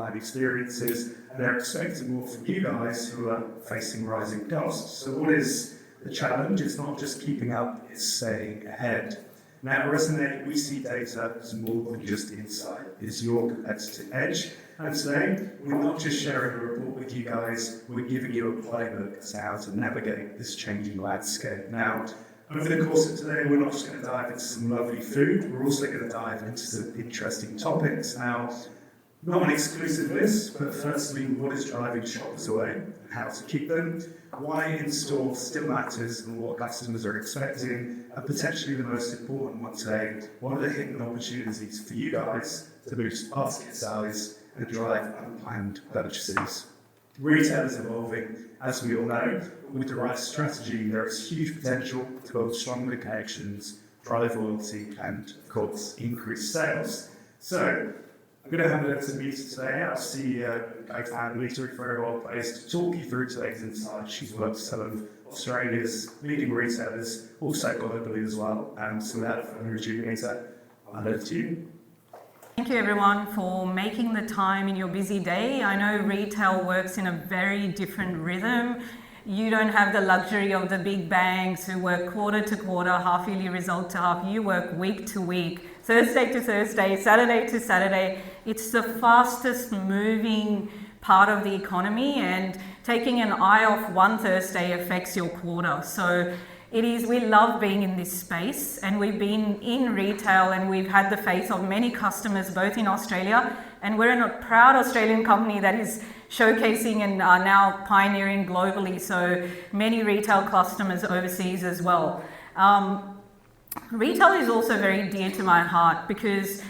online experiences, and they're expecting more from you guys who are facing rising costs. So what is the challenge? It's not just keeping up, it's staying ahead. Now, at Resonate, we see data as more than just insight. It's your competitive edge. And today, we're not just sharing a report with you guys, we're giving you a playbook as to how to navigate this changing landscape. Now, over the course of today, we're not just going to dive into some lovely food, we're also going to dive into some interesting topics. Now, not an exclusive list, but firstly, what is driving shoppers away and how to keep them, why in-store still matters and what customers are expecting, and potentially the most important one today, what are the hidden opportunities for you guys to boost basket size and drive unplanned purchases. Retail is evolving, as we all know. With the right strategy, there is huge potential to build stronger connections, drive loyalty, and, of course, increase sales. So, I'm going to hand it over to Lisa today, our CEO and co-founder. Lisa is very well placed to talk you through today's insights. She's worked with some of Australia's leading retailers, also globally as well. So without further ado, Lisa, I'll hand it to you. Thank you everyone for making the time in your busy day. I know retail works in a very different rhythm. You don't have the luxury of the big banks who work quarter to quarter, half yearly result to half. You work week to week, Thursday to Thursday, Saturday to Saturday. It's the fastest moving part of the economy, and taking an eye off one Thursday affects your quarter. So we love being in this space, and we've been in retail and we've had the face of many customers both in Australia, and we're a proud Australian company that is showcasing and now pioneering globally, so many retail customers overseas as well. Retail is also very dear to my heart because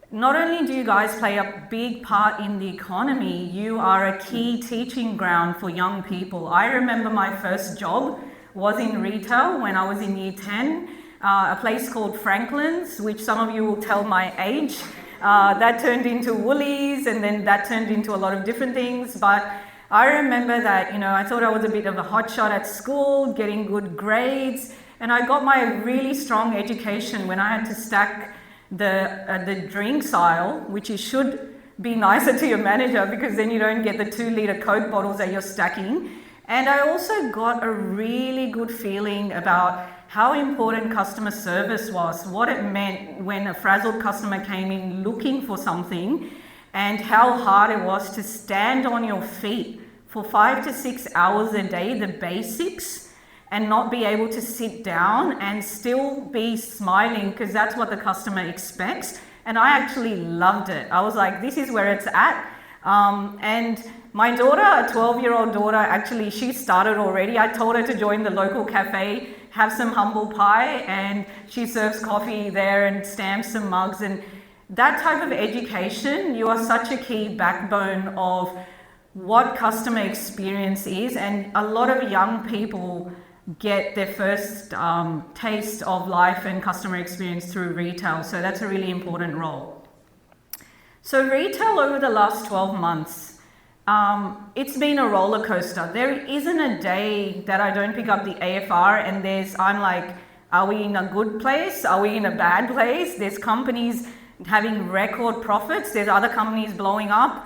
not only do you guys play a big part in the economy, you are a key teaching ground for young people. I remember my first job was in retail when I was in year 10, a place called Franklin's, which some of you will tell my age. That turned into Woolies, and then that turned into a lot of different things. But I remember that, I thought I was a bit of a hotshot at school, getting good grades, and I got my really strong education when I had to stack the drinks aisle, which should be nicer to your manager because then you don't get the 2-litre Coke bottles that you're stacking. And I also got a really good feeling about how important customer service was, what it meant when a frazzled customer came in looking for something, and how hard it was to stand on your feet for 5 to 6 hours a day, the basics, and not be able to sit down and still be smiling because that's what the customer expects. And I actually loved it. I was like, this is where it's at. And my daughter, a 12-year-old daughter, actually, she started already. I told her to join the local cafe, have some humble pie, and she serves coffee there and stamps some mugs. And that type of education, you are such a key backbone of what customer experience is. And a lot of young people get their first taste of life and customer experience through retail. So that's a really important role. So retail over the last 12 months, it's been a roller coaster. There isn't a day that I don't pick up the AFR and I'm like, are we in a good place? Are we in a bad place? There's companies having record profits. There's other companies blowing up.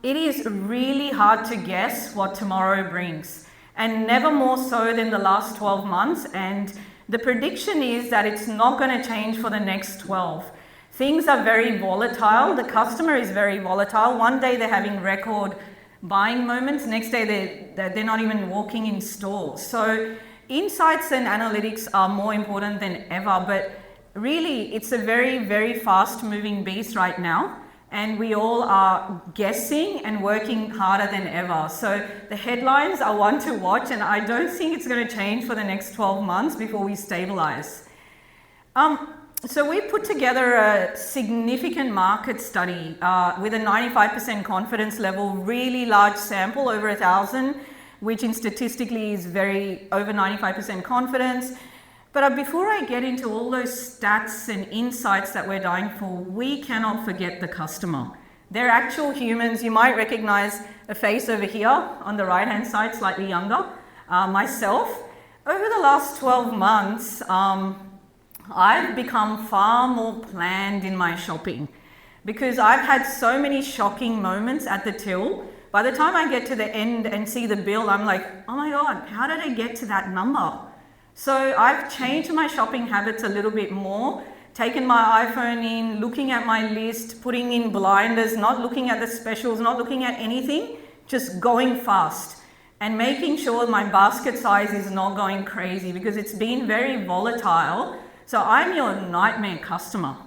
It is really hard to guess what tomorrow brings, and never more so than the last 12 months. And the prediction is that it's not going to change for the next 12. Things are very volatile. The customer is very volatile. One day they're having record buying moments. Next day they're not even walking in stores. So insights and analytics are more important than ever. But really, it's a very, very fast moving beast right now. And we all are guessing and working harder than ever. So the headlines are one to watch, and I don't think it's going to change for the next 12 months before we stabilize. So we put together a significant market study with a 95% confidence level, really large sample, over 1,000, which in statistically is very over 95% confidence. But before I get into all those stats and insights that we're dying for, we cannot forget the customer. They're actual humans. You might recognize a face over here on the right-hand side, slightly younger, myself. Over the last 12 months, I've become far more planned in my shopping. because I've had so many shocking moments at the till. By the time I get to the end and see the bill, I'm like, oh my God, how did I get to that number? So I've changed my shopping habits a little bit more, taken my iPhone in, looking at my list, putting in blinders, not looking at the specials, not looking at anything, just going fast and making sure my basket size is not going crazy because it's been very volatile. So I'm your nightmare customer.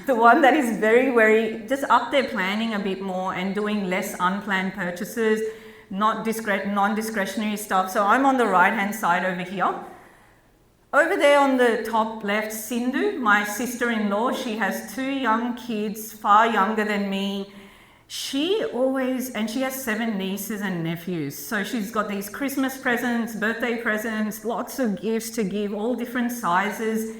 The one that is very, just up there planning a bit more and doing less unplanned purchases, non-discretionary stuff. So I'm on the right-hand side over here. Over there on the top left, Sindhu, my sister-in-law, she has 2 young kids, far younger than me. She has 7 nieces and nephews. So she's got these Christmas presents, birthday presents, lots of gifts to give, all different sizes.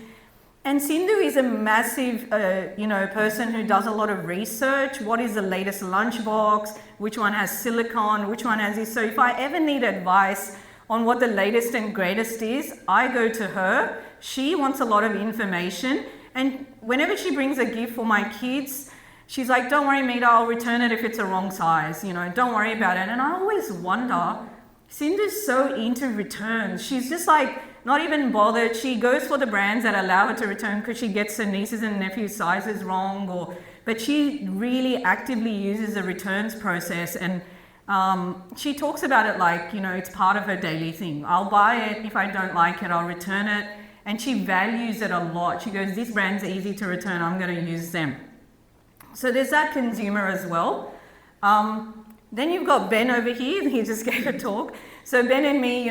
And Sindhu is a massive, person who does a lot of research. What is the latest lunchbox? Which one has silicone? Which one has this? So if I ever need advice on what the latest and greatest is, I go to her. She wants a lot of information. And whenever she brings a gift for my kids, she's like, don't worry, Mita, I'll return it if it's a wrong size. Don't worry about it. And I always wonder, Sindhu's so into returns. She's just like, not even bothered. She goes for the brands that allow her to return because she gets her nieces and nephews' sizes wrong, but she really actively uses the returns process, and she talks about it like, it's part of her daily thing. I'll buy it. If I don't like it, I'll return it. And she values it a lot. She goes, these brands are easy to return. I'm going to use them. So there's that consumer as well. Then you've got Ben over here. He just gave a talk. So Ben and me,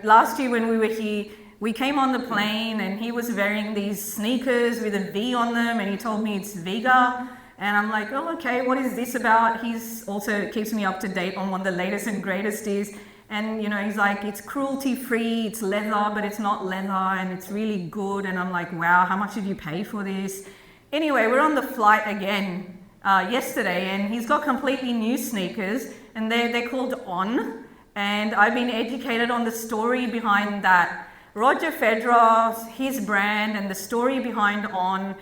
last year when we were here, we came on the plane and he was wearing these sneakers with a V on them and he told me it's Vega. And I'm like, oh, okay, what is this about? He's also keeps me up to date on what the latest and greatest is. And, he's like, it's cruelty-free, it's leather, but it's not leather and it's really good. And I'm like, wow, how much did you pay for this? Anyway, we're on the flight again yesterday and he's got completely new sneakers and they're called On. And I've been educated on the story behind that. Roger Federer, his brand and the story behind On.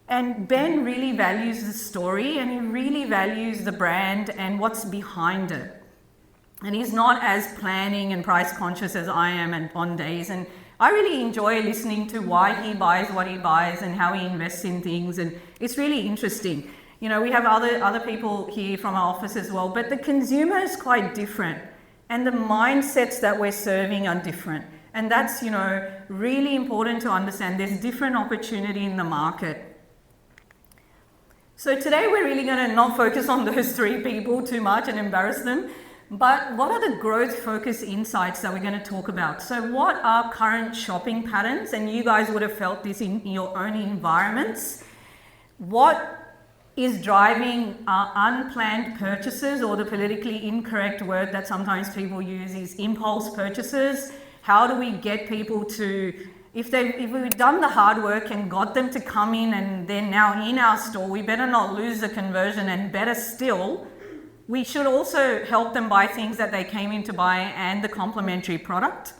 And Ben really values the story and he really values the brand and what's behind it. And he's not as planning and price conscious as I am on days. And I really enjoy listening to why he buys what he buys and how he invests in things. And it's really interesting. We have other people here from our office as well, but the consumer is quite different. And the mindsets that we're serving are different. And that's, really important to understand. There's different opportunity in the market. So today we're really going to not focus on those 3 people too much and embarrass them. But what are the growth focus insights that we're going to talk about? So what are current shopping patterns? And you guys would have felt this in your own environments. What is driving unplanned purchases, or the politically incorrect word that sometimes people use is impulse purchases? How do we get people to, if we've done the hard work and got them to come in and they're now in our store, we better not lose the conversion, and better still, we should also help them buy things that they came in to buy and the complementary product.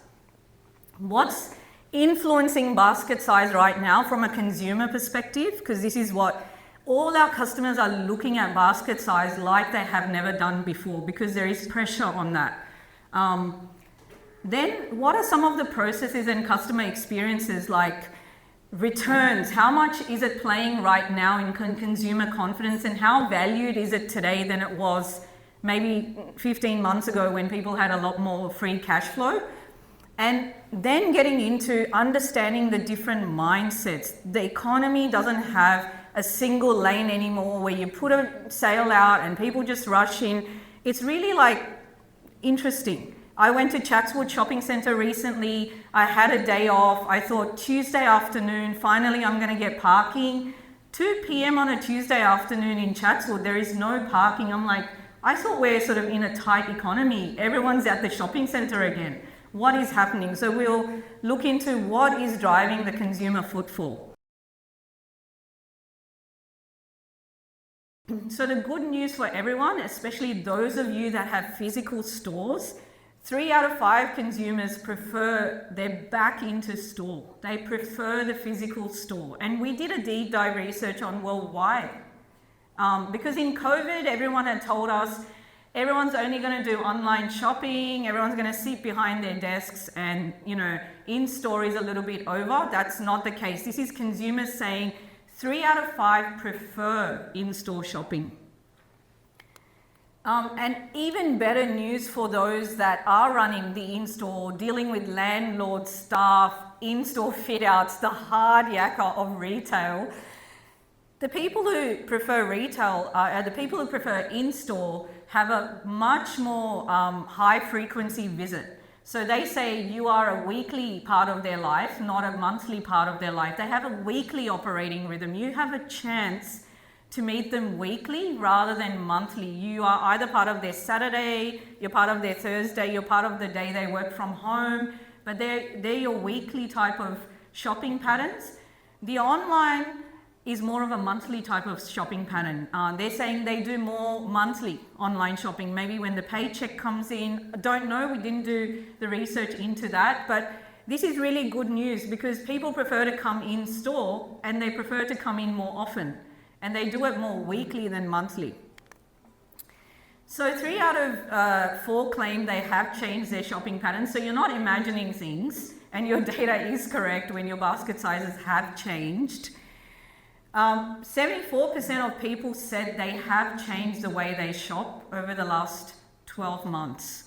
What's influencing basket size right now from a consumer perspective? Because this is what all our customers are looking at, basket size like they have never done before, because there is pressure on that. Then what are some of the processes and customer experiences like returns? How much is it playing right now in consumer confidence, and how valued is it today than it was maybe 15 months ago when people had a lot more free cash flow? And then getting into understanding the different mindsets. The economy doesn't have a single lane anymore where you put a sale out and people just rush in. It's really interesting. I went to Chatswood Shopping Centre recently. I had a day off. I thought Tuesday afternoon, finally I'm going to get parking. 2 p.m. on a Tuesday afternoon in Chatswood, there is no parking. I'm like, I thought we're sort of in a tight economy. Everyone's at the shopping centre again. What is happening? So we'll look into what is driving the consumer footfall. So the good news for everyone, especially those of you that have physical stores, 3 out of 5 consumers prefer they're back into store. They prefer the physical store. And we did a deep dive research on, well, why? Because in COVID, everyone had told us everyone's only going to do online shopping, everyone's going to sit behind their desks, and in-store is a little bit over. That's not the case. This is consumers saying 3 out of 5 prefer in-store shopping. And even better news for those that are running the in-store, dealing with landlord staff, in-store fit-outs, the hard yakka of retail. The people who prefer retail, the people who prefer in-store have a much more high-frequency visit. So they say you are a weekly part of their life, not a monthly part of their life. They have a weekly operating rhythm. You have a chance to meet them weekly rather than monthly. You are either part of their Saturday, you're part of their Thursday, you're part of the day they work from home, but they're your weekly type of shopping patterns. The online is more of a monthly type of shopping pattern. They're saying they do more monthly online shopping, maybe when the paycheck comes in. I don't know, we didn't do the research into that, but this is really good news because people prefer to come in store and they prefer to come in more often. And they do it more weekly than monthly. So 3 out of 4 claim they have changed their shopping patterns. So you're not imagining things, and your data is correct when your basket sizes have changed. 74% of people said they have changed the way they shop over the last 12 months.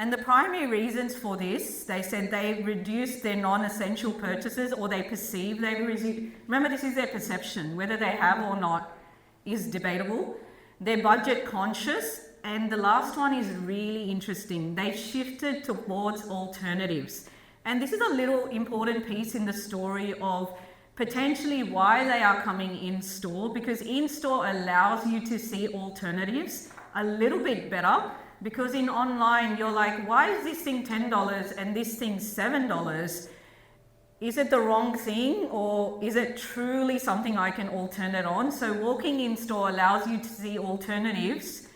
And the primary reasons for this, they said they reduced their non-essential purchases, or they perceive they've reduced. Remember, this is their perception. Whether they have or not is debatable. They're budget conscious. And the last one is really interesting. They shifted towards alternatives. And this is a little important piece in the story of potentially why they are coming in store, because in store allows you to see alternatives a little bit better. Because in online, you're like, why is this thing $10 and this thing $7? Is it the wrong thing, or is it truly something I can alternate on? So walking in store allows you to see alternatives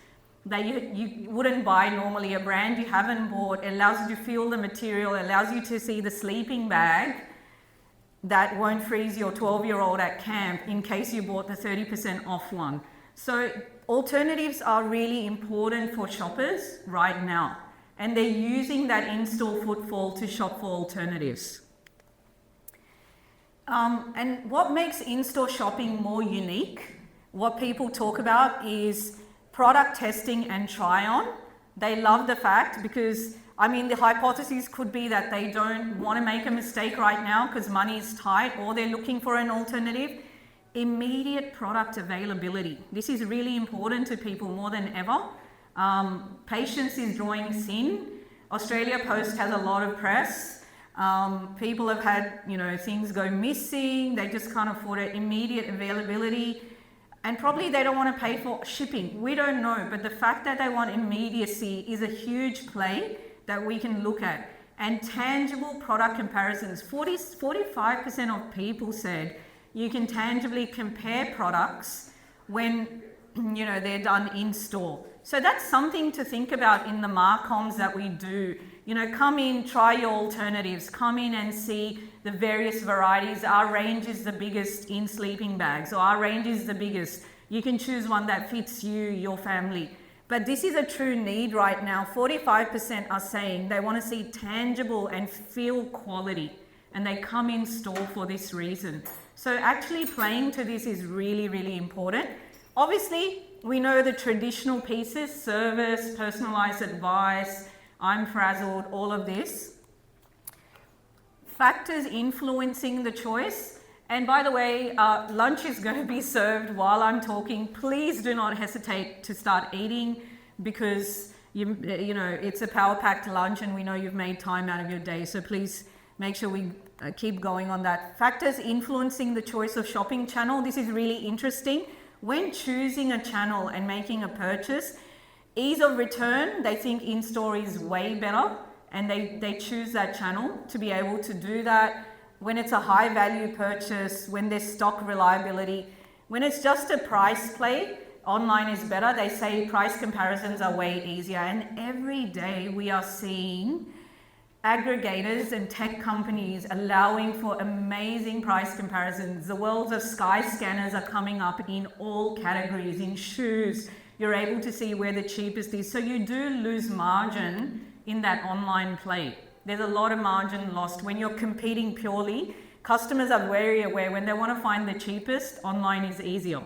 that you wouldn't buy normally, a brand you haven't bought. It allows you to feel the material, it allows you to see the sleeping bag that won't freeze your 12-year-old at camp in case you bought the 30% off one. So alternatives are really important for shoppers right now, and they're using that in-store footfall to shop for alternatives. And what makes in-store shopping more unique, what people talk about is product testing and try-on. They love the fact because, the hypothesis could be that they don't want to make a mistake right now because money is tight, or they're looking for an alternative. Immediate product availability. This is really important to people more than ever. Patience is drawing thin. Australia Post has a lot of press. People have had, things go missing. They just can't afford it. Immediate availability. And probably they don't want to pay for shipping. We don't know. But the fact that they want immediacy is a huge play that we can look at. And tangible product comparisons. 45% of people said you can tangibly compare products when they're done in store. So that's something to think about in the marcoms that we do. Come in, try your alternatives, come in and see the various varieties. Our range is the biggest in sleeping bags, or our range is the biggest. You can choose one that fits you, your family. But this is a true need right now. 45% are saying they want to see tangible and feel quality, and they come in store for this reason. So actually playing to this is really, really important. Obviously, we know the traditional pieces, service, personalized advice, I'm frazzled, all of this. Factors influencing the choice. And by the way, lunch is going to be served while I'm talking. Please do not hesitate to start eating because it's a power-packed lunch and we know you've made time out of your day. So please make sure we keep going on that. Factors influencing the choice of shopping channel. This is really interesting. When choosing a channel and making a purchase, ease of return, they think in-store is way better, and they choose that channel to be able to do that. When it's a high value purchase, when there's stock reliability, when it's just a price play, online is better. They say price comparisons are way easier, and every day we are seeing aggregators and tech companies allowing for amazing price comparisons. The worlds of sky scanners are coming up in all categories. In shoes, you're able to see where the cheapest is. So you do lose margin in that online play. There's a lot of margin lost. When you're competing purely, customers are very aware when they want to find the cheapest, online is easier.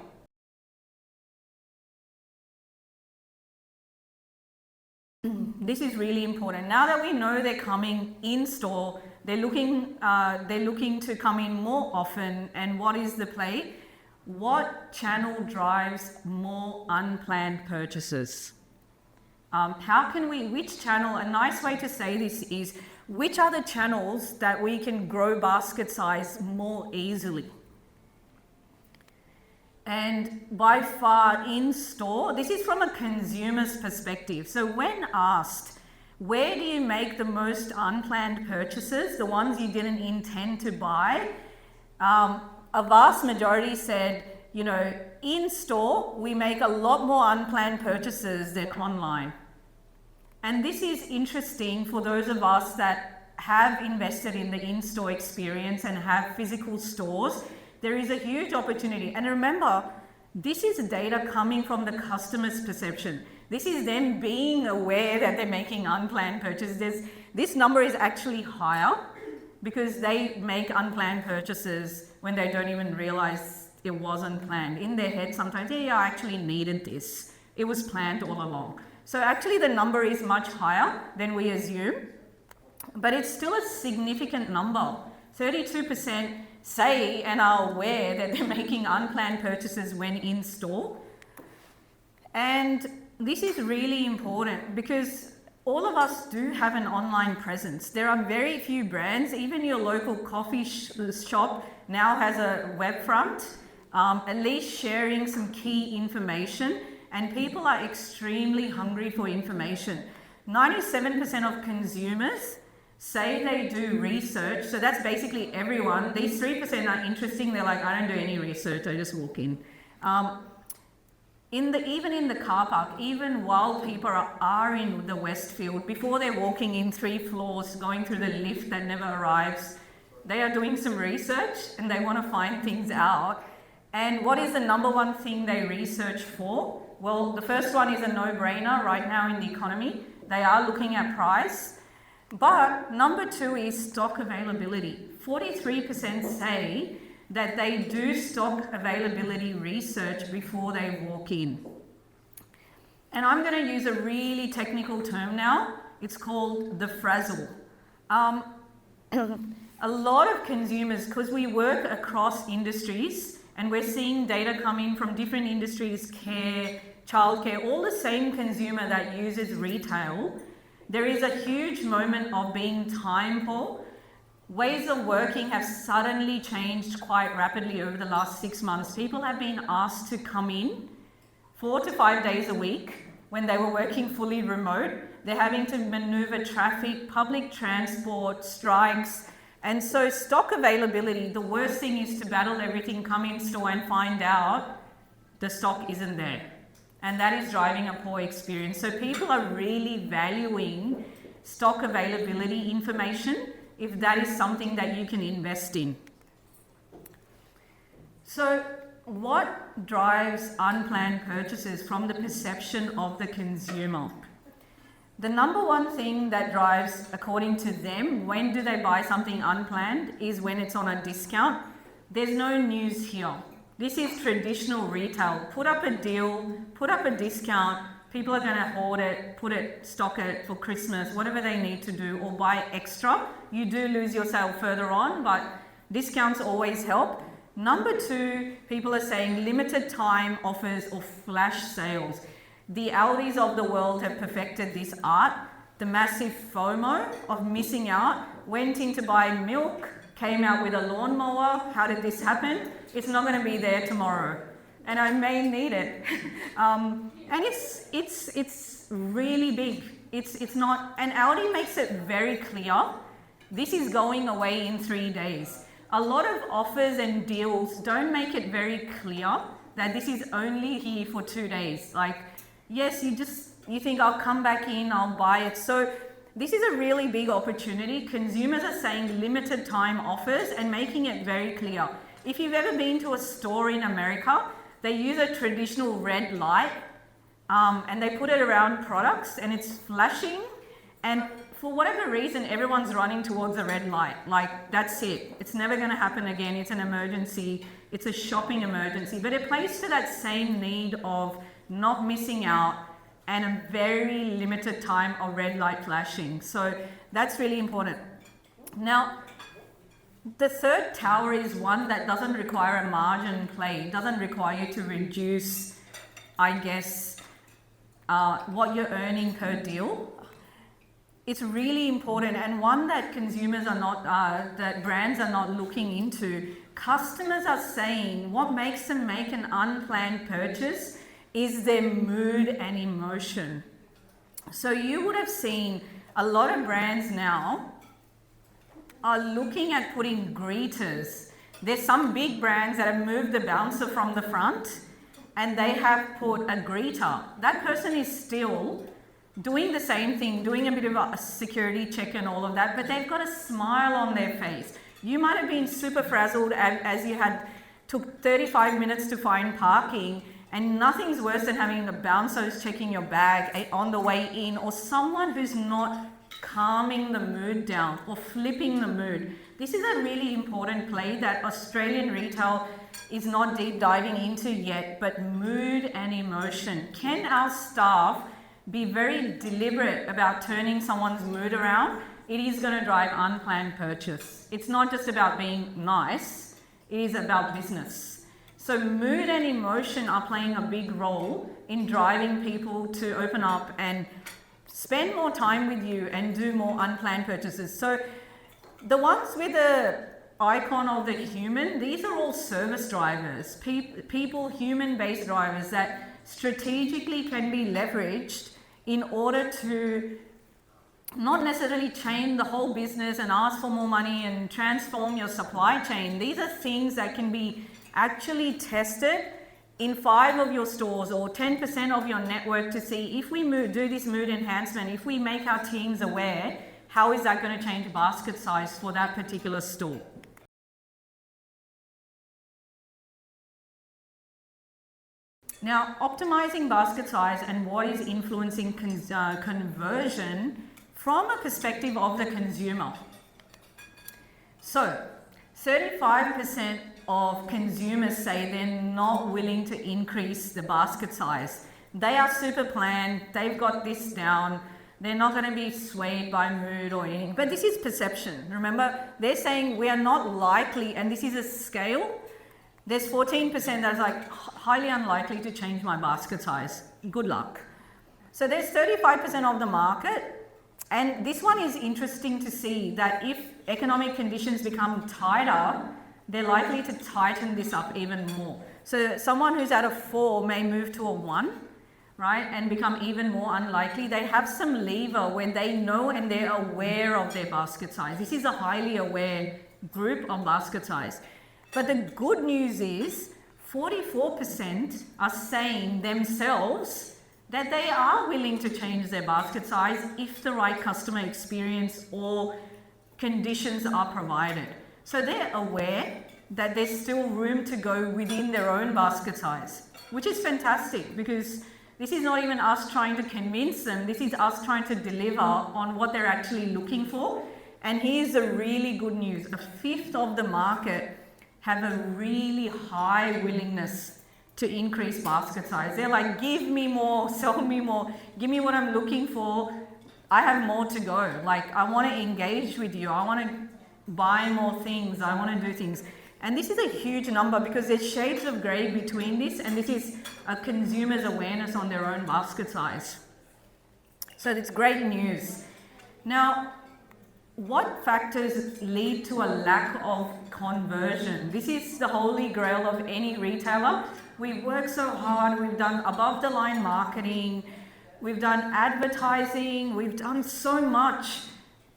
This is really important. Now that we know they're coming in store, they're looking to come in more often. And what is the play? What channel drives more unplanned purchases? Which channel, a nice way to say this is, which are the channels that we can grow basket size more easily? And by far in store, this is from a consumer's perspective. So when asked, where do you make the most unplanned purchases, the ones you didn't intend to buy, a vast majority said, you know, in store, we make a lot more unplanned purchases than online. And this is interesting for those of us that have invested in the in-store experience and have physical stores. There is a huge opportunity. And remember, this is data coming from the customer's perception. This is them being aware that they're making unplanned purchases. This number is actually higher because they make unplanned purchases when they don't even realize it wasn't planned. In their head, sometimes, yeah, I actually needed this. It was planned all along. So actually the number is much higher than we assume, but it's still a significant number. 32% say and are aware that they're making unplanned purchases when in store. And this is really important because all of us do have an online presence. There are very few brands, even your local coffee shop now has a web front, at least sharing some key information, and people are extremely hungry for information. 97% of consumers say they do research, so that's basically everyone. These 3% are interesting. They're like, I don't do any research, I just walk in. Even in the car park, even while people are in the Westfield, before they're walking in 3 floors, going through the lift that never arrives, they are doing some research and they want to find things out. And what is the number one thing they research for? Well, the first one is a no-brainer right now in the economy. They are looking at price. But number 2 is stock availability. 43% say that they do stock availability research before they walk in. And I'm going to use a really technical term now. It's called the frazzle. A lot of consumers, because we work across industries and we're seeing data come in from different industries, care, childcare, all the same consumer that uses retail, there is a huge moment of being time poor. Ways of working have suddenly changed quite rapidly over the last 6 months. People have been asked to come in 4 to 5 days a week when they were working fully remote. They're having to maneuver traffic, public transport, strikes. And so stock availability, the worst thing is to battle everything, come in store and find out the stock isn't there. And that is driving a poor experience. So people are really valuing stock availability information if that is something that you can invest in. So what drives unplanned purchases from the perception of the consumer? The number one thing that drives, according to them, when do they buy something unplanned is when it's on a discount. There's no news here. This is traditional retail. Put up a deal, put up a discount, people are going to hoard it, stock it for Christmas, whatever they need to do, or buy extra. You do lose your sale further on, but discounts always help. Number 2, people are saying limited time offers or flash sales. The Aldis of the world have perfected this art. The massive FOMO of missing out, went in to buy milk, came out with a lawnmower. How did this happen? It's not going to be there tomorrow, and I may need it. And it's really big. It's not, and Aldi makes it very clear. This is going away in 3 days. A lot of offers and deals don't make it very clear that this is only here for 2 days. Like, yes, you think I'll come back in, I'll buy it. So this is a really big opportunity. Consumers are saying limited time offers and making it very clear. If you've ever been to a store in America, they use a traditional red light and they put it around products and it's flashing, and for whatever reason, everyone's running towards the red light. Like, that's it. It's never going to happen again. It's an emergency. It's a shopping emergency. But it plays to that same need of not missing out and a very limited time of red light flashing. So that's really important. Now, the third tower is one that doesn't require a margin play. It doesn't require you to reduce, I guess, what you're earning per deal. It's really important, and one that consumers are not, that brands are not looking into. Customers are saying what makes them make an unplanned purchase is their mood and emotion. So you would have seen a lot of brands now are looking at putting greeters. There's some big brands that have moved the bouncer from the front and they have put a greeter. That person is still doing the same thing, doing a bit of a security check and all of that, but they've got a smile on their face. You might have been super frazzled as you took 35 minutes to find parking, and nothing's worse than having the bouncers checking your bag on the way in, or someone who's not calming the mood down or flipping the mood. This is a really important play that Australian retail is not deep diving into yet, but mood and emotion. Can our staff be very deliberate about turning someone's mood around? It is going to drive unplanned purchase. It's not just about being nice, it is about business. So mood and emotion are playing a big role in driving people to open up and spend more time with you and do more unplanned purchases. So the ones with the icon of the human, these are all service drivers, people, human-based drivers that strategically can be leveraged in order to not necessarily change the whole business and ask for more money and transform your supply chain. These are things that can be actually tested in 5 of your stores or 10% of your network to see if we do this mood enhancement, if we make our teams aware, how is that going to change basket size for that particular store? Now, optimizing basket size and what is influencing conversion from a perspective of the consumer. So, 35% of consumers say they're not willing to increase the basket size. They are super planned, they've got this down, they're not going to be swayed by mood or anything. But this is perception. Remember, they're saying we are not likely, and this is a scale. There's 14% that's like highly unlikely to change my basket size. Good luck. So there's 35% of the market, and this one is interesting to see that if economic conditions become tighter, they're likely to tighten this up even more. So someone who's at a 4 may move to a 1, right, and become even more unlikely. They have some lever when they know and they're aware of their basket size. This is a highly aware group of basket size. But the good news is 44% are saying themselves that they are willing to change their basket size if the right customer experience or conditions are provided. So they're aware that there's still room to go within their own basket size, which is fantastic because this is not even us trying to convince them, this is us trying to deliver on what they're actually looking for. And here's the really good news: 1/5 of the market have a really high willingness to increase basket size. They're like, give me more, sell me more, give me what I'm looking for. I have more to go. Like, I want to engage with you. I want to buy more things. I want to do things. And this is a huge number because there's shades of grey between this, and this is a consumer's awareness on their own basket size. So it's great news. Now, what factors lead to a lack of conversion? This is the holy grail of any retailer. We work so hard, we've done above the line marketing, we've done advertising, we've done so much.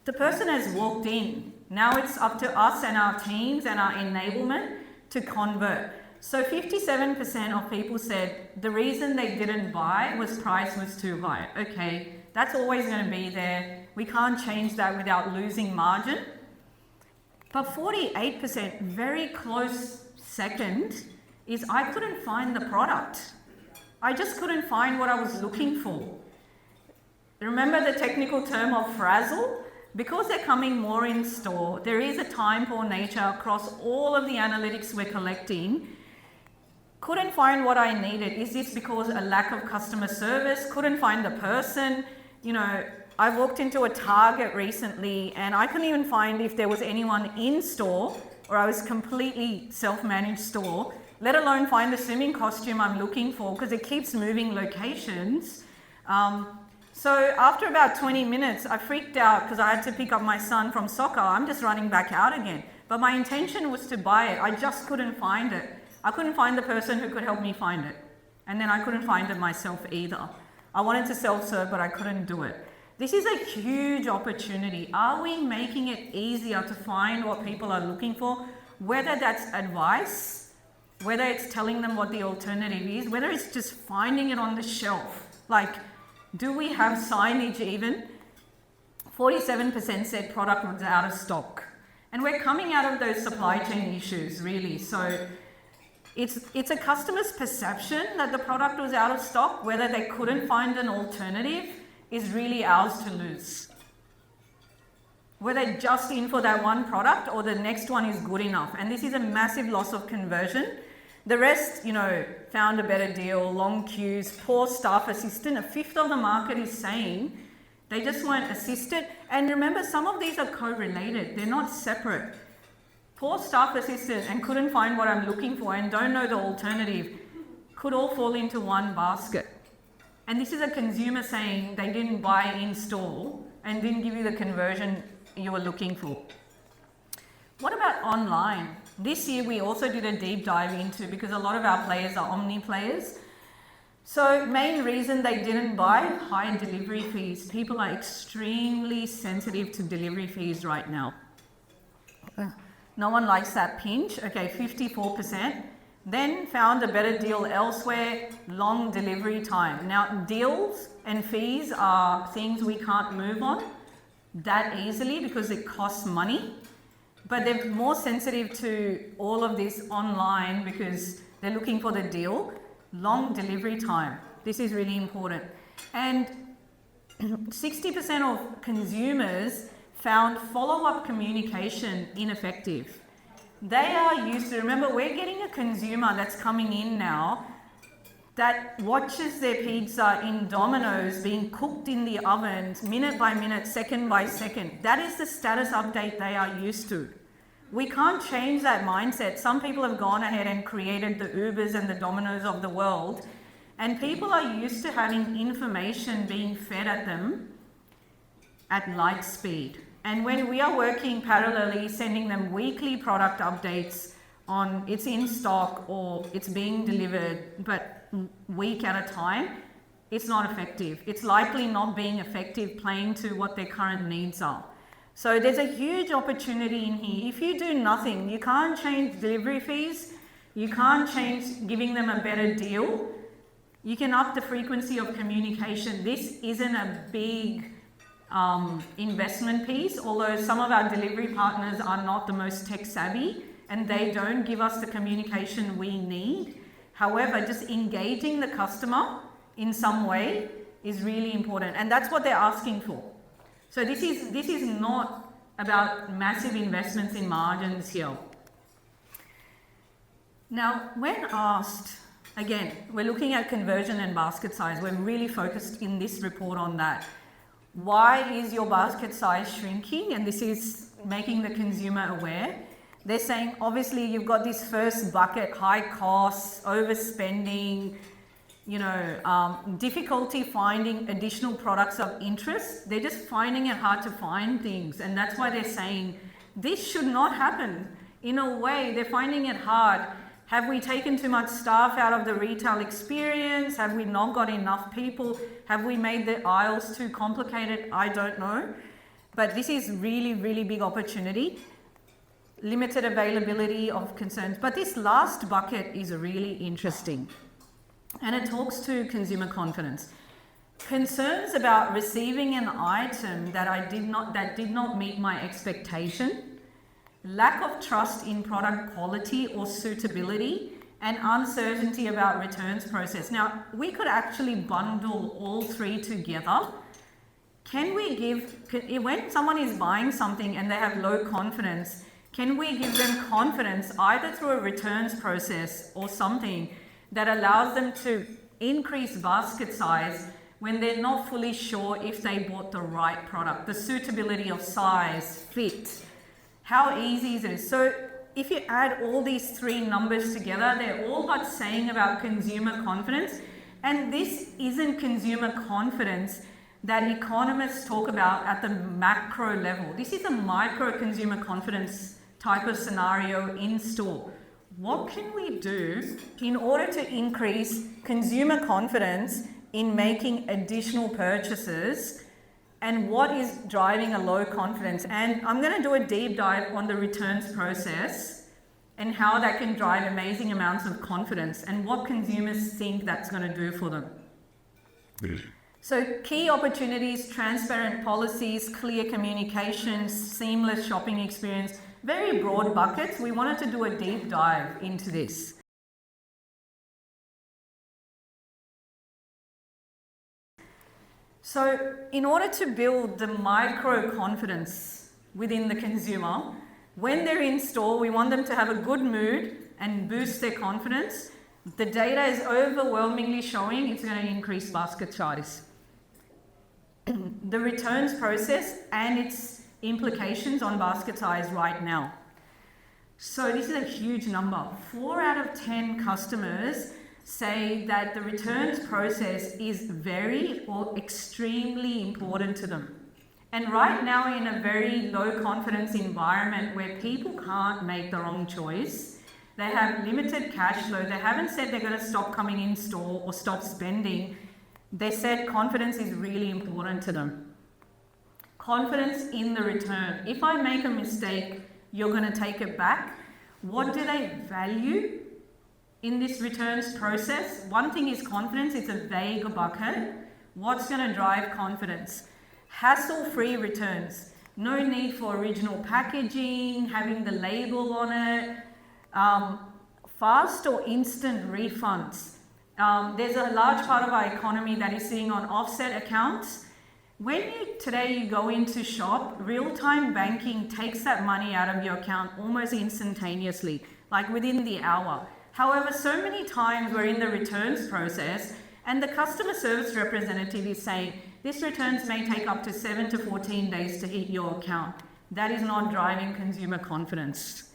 The person has walked in. Now it's up to us and our teams and our enablement to convert. So 57% of people said the reason they didn't buy was price was too high. Okay, that's always going to be there. We can't change that without losing margin. But 48%, very close second, is I couldn't find the product. I just couldn't find what I was looking for. Remember the technical term of frazzle? Because they're coming more in store, there is a time poor nature across all of the analytics we're collecting. Couldn't find what I needed. Is this because a lack of customer service? Couldn't find the person. You know, I walked into a Target recently and I couldn't even find if there was anyone in store, or I was completely self-managed store, let alone find the swimming costume I'm looking for because it keeps moving locations. So after about 20 minutes, I freaked out because I had to pick up my son from soccer. I'm just running back out again. But my intention was to buy it. I just couldn't find it. I couldn't find the person who could help me find it. And then I couldn't find it myself either. I wanted to self-serve, but I couldn't do it. This is a huge opportunity. Are we making it easier to find what people are looking for? Whether that's advice, whether it's telling them what the alternative is, whether it's just finding it on the shelf. Like, do we have signage even? 47% said product was out of stock. And we're coming out of those supply chain issues, really. So it's a customer's perception that the product was out of stock. Whether they couldn't find an alternative is really ours to lose. Whether they're just in for that one product or the next one is good enough. And this is a massive loss of conversion. The rest, you know, found a better deal, long queues, poor staff assistant. A fifth of the market is saying they just weren't assisted. And remember, some of these are co-related. They're not separate. Poor staff assistant and couldn't find what I'm looking for and don't know the alternative could all fall into one basket. And this is a consumer saying they didn't buy in store and didn't give you the conversion you were looking for. What about online? This year we also did a deep dive into, because a lot of our players are omni players. So main reason they didn't buy, high delivery fees. People are extremely sensitive to delivery fees right now. No one likes that pinch. Okay, 54%. Then found a better deal elsewhere, long delivery time. Now deals and fees are things we can't move on that easily because it costs money. But they're more sensitive to all of this online because they're looking for the deal. Long delivery time. This is really important. And 60% of consumers found follow-up communication ineffective. They are used to, remember, we're getting a consumer that's coming in now that watches their pizza in Domino's being cooked in the oven minute by minute, second by second. That is the status update they are used to. We can't change that mindset. Some people have gone ahead and created the Ubers and the Domino's of the world, and people are used to having information being fed at them at light speed. And when we are working parallelly, sending them weekly product updates on it's in stock or it's being delivered, but week at a time, it's not effective. It's likely not being effective playing to what their current needs are. So there's a huge opportunity in here. If you do nothing, you can't change delivery fees, you can't change giving them a better deal, you can up the frequency of communication. This isn't a big investment piece, although some of our delivery partners are not the most tech savvy and they don't give us the communication we need. However, just engaging the customer in some way is really important, and that's what they're asking for. So this is not about massive investments in margins here. Now, when asked, again, we're looking at conversion and basket size. We're really focused in this report on that. Why is your basket size shrinking? And this is making the consumer aware. They're saying, obviously, you've got this first bucket, high costs, overspending, difficulty finding additional products of interest. They're just finding it hard to find things. And that's why they're saying, this should not happen. In a way, they're finding it hard. Have we taken too much staff out of the retail experience? Have we not got enough people? Have we made the aisles too complicated? I don't know. But this is really, really big opportunity. Limited availability of concerns. But this last bucket is really interesting. And it talks to consumer confidence. Concerns about receiving an item that did not meet my expectation, lack of trust in product quality or suitability, and uncertainty about returns process. Now, we could actually bundle all three together. When someone is buying something and they have low confidence, can we give them confidence either through a returns process or something that allows them to increase basket size when they're not fully sure if they bought the right product, the suitability of size, fit, how easy is it? So if you add all these three numbers together, they're all but saying about consumer confidence. And this isn't consumer confidence that economists talk about at the macro level. This is a micro consumer confidence type of scenario in store. What can we do in order to increase consumer confidence in making additional purchases, and what is driving a low confidence? And I'm going to do a deep dive on the returns process and how that can drive amazing amounts of confidence and what consumers think that's going to do for them. Good. So key opportunities, transparent policies, clear communications, seamless shopping experience, very broad buckets. We wanted to do a deep dive into this. So in order to build the micro confidence within the consumer, when they're in store, we want them to have a good mood and boost their confidence. The data is overwhelmingly showing it's going to increase basket size. The returns process and its implications on basket size right now. So this is a huge number. 4 out of 10 customers say that the returns process is very or extremely important to them. And right now, in a very low confidence environment where people can't make the wrong choice, they have limited cash flow, they haven't said they're going to stop coming in store or stop spending. They said confidence is really important to them. Confidence in the return. If I make a mistake, you're going to take it back. What do they value in this returns process? One thing is confidence. It's a vague bucket. What's going to drive confidence? Hassle-free returns. No need for original packaging, having the label on it. Fast or instant refunds. There's a large part of our economy that is sitting on offset accounts. When today you go into shop, real-time banking takes that money out of your account almost instantaneously, like within the hour. However, so many times we're in the returns process and the customer service representative is saying, this returns may take up to 7 to 14 days to hit your account. That is not driving consumer confidence.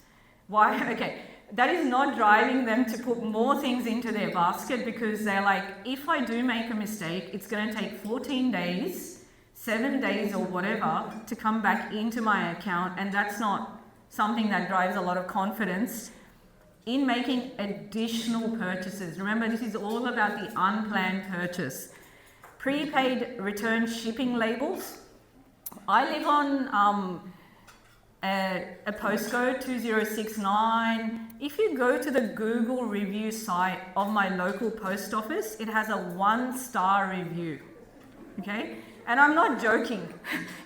Why? Okay. That is not driving them to put more things into their basket because they're like, if I do make a mistake, it's going to take 14 days, 7 days or whatever to come back into my account, and that's not something that drives a lot of confidence in making additional purchases. Remember, this is all about the unplanned purchase. Prepaid return shipping labels. I live on a postcode 2069. If you go to the Google review site of my local post office, it has a 1-star review. Okay? And I'm not joking.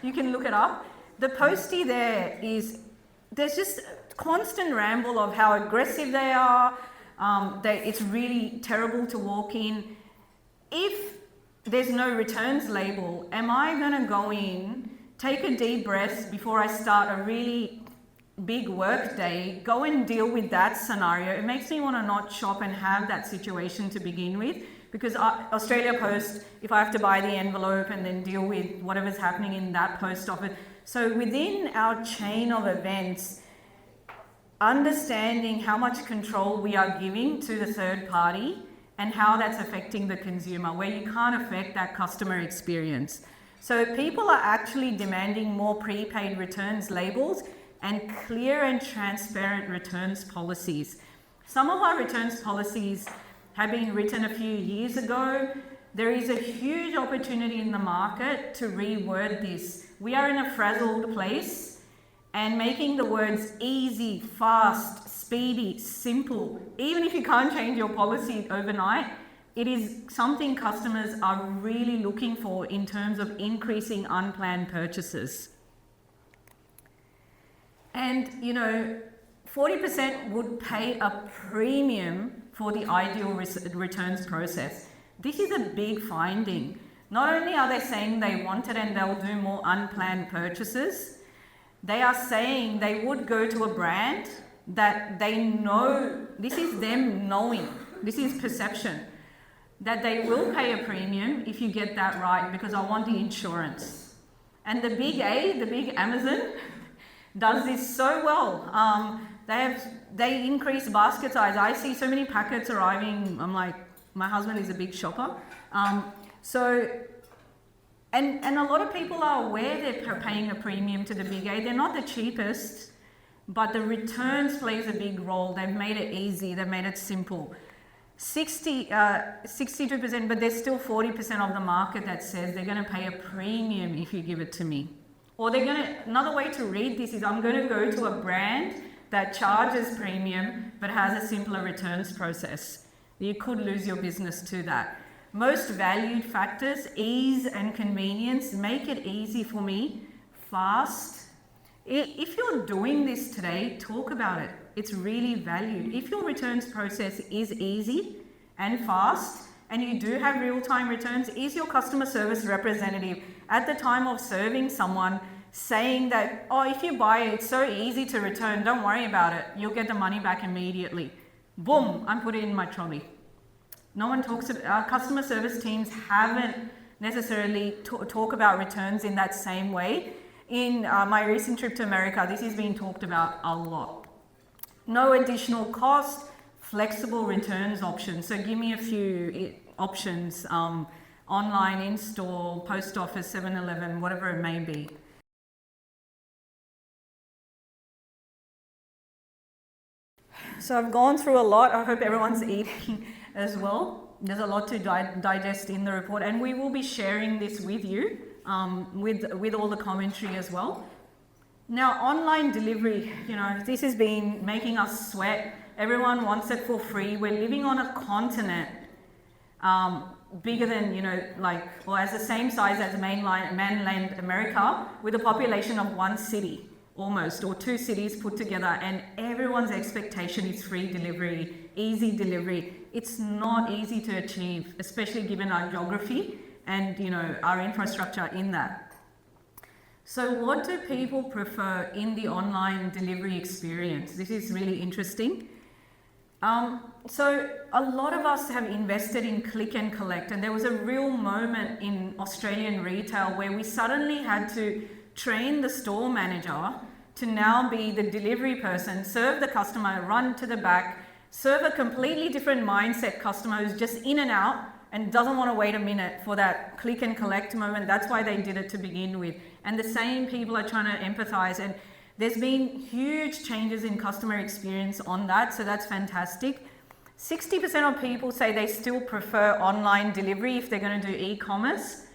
You can look it up. The postie there's just constant ramble of how aggressive they are. It's really terrible to walk in. If there's no returns label, am I going to go in, take a deep breath before I start a really big work day, go and deal with that scenario? It makes me want to not shop and have that situation to begin with, because Australia Post, if I have to buy the envelope and then deal with whatever's happening in that post office. So within our chain of events, understanding how much control we are giving to the third party and how that's affecting the consumer, where you can't affect that customer experience. So people are actually demanding more prepaid returns labels and clear and transparent returns policies. Some of our returns policies have been written a few years ago. There is a huge opportunity in the market to reword this. We are in a frazzled place, and making the words easy, fast, speedy, simple, even if you can't change your policy overnight, it is something customers are really looking for in terms of increasing unplanned purchases. And, 40% would pay a premium for the ideal returns process. This is a big finding. Not only are they saying they want it and they'll do more unplanned purchases, they are saying they would go to a brand that they know, this is them knowing, this is perception, that they will pay a premium if you get that right because I want the insurance. And the big Amazon, does this so well. They increase basket size. I see so many packets arriving. I'm like, my husband is a big shopper. And a lot of people are aware they're paying a premium to the big A. They're not the cheapest, but the returns plays a big role. They've made it easy. They've made it simple. 62%, but there's still 40% of the market that says they're going to pay a premium if you give it to me. Or another way to read this is I'm going to go to a brand that charges premium but has a simpler returns process. You could lose your business to that. Most valued factors, ease and convenience, make it easy for me, fast. If you're doing this today, talk about it. It's really valued. If your returns process is easy and fast, and you do have real-time returns, is your customer service representative at the time of serving someone saying that, oh, if you buy it, it's so easy to return, don't worry about it, you'll get the money back immediately. Boom, I'm putting it in my trolley. No one talks about, our customer service teams haven't necessarily talk about returns in that same way. In my recent trip to America, this is being talked about a lot. No additional cost, flexible returns options. So give me a few options, online, in-store, post office, 7-Eleven, whatever it may be. So I've gone through a lot. I hope everyone's eating as well. There's a lot to digest in the report, and we will be sharing this with you, with all the commentary as well. Now, online delivery, this has been making us sweat. Everyone wants it for free. We're living on a continent bigger than, as the same size as mainland America, with a population of one city almost, or two cities put together, and everyone's expectation is free delivery, easy delivery. It's not easy to achieve, especially given our geography and our infrastructure in that. So what do people prefer in the online delivery experience? This is really interesting. So a lot of us have invested in click and collect, and there was a real moment in Australian retail where we suddenly had to train the store manager to now be the delivery person, serve the customer, run to the back, serve a completely different mindset customer who's just in and out and doesn't want to wait a minute for that click and collect moment. That's why they did it to begin with. And the same people are trying to empathize, and there's been huge changes in customer experience on that, so that's fantastic. 60% of people say they still prefer online delivery if they're going to do e-commerce.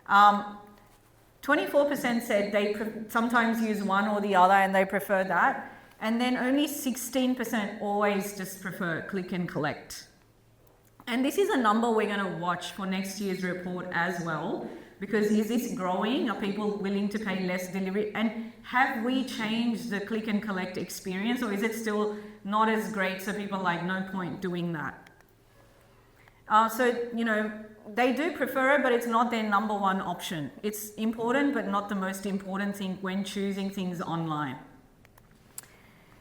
24% said they sometimes use one or the other and they prefer that. And then only 16% always just prefer click and collect. And this is a number we're going to watch for next year's report as well, because is this growing? Are people willing to pay less delivery? And have we changed the click and collect experience, or is it still not as great, so people are like, no point doing that? They do prefer it, but it's not their number one option. It's important, but not the most important thing when choosing things online.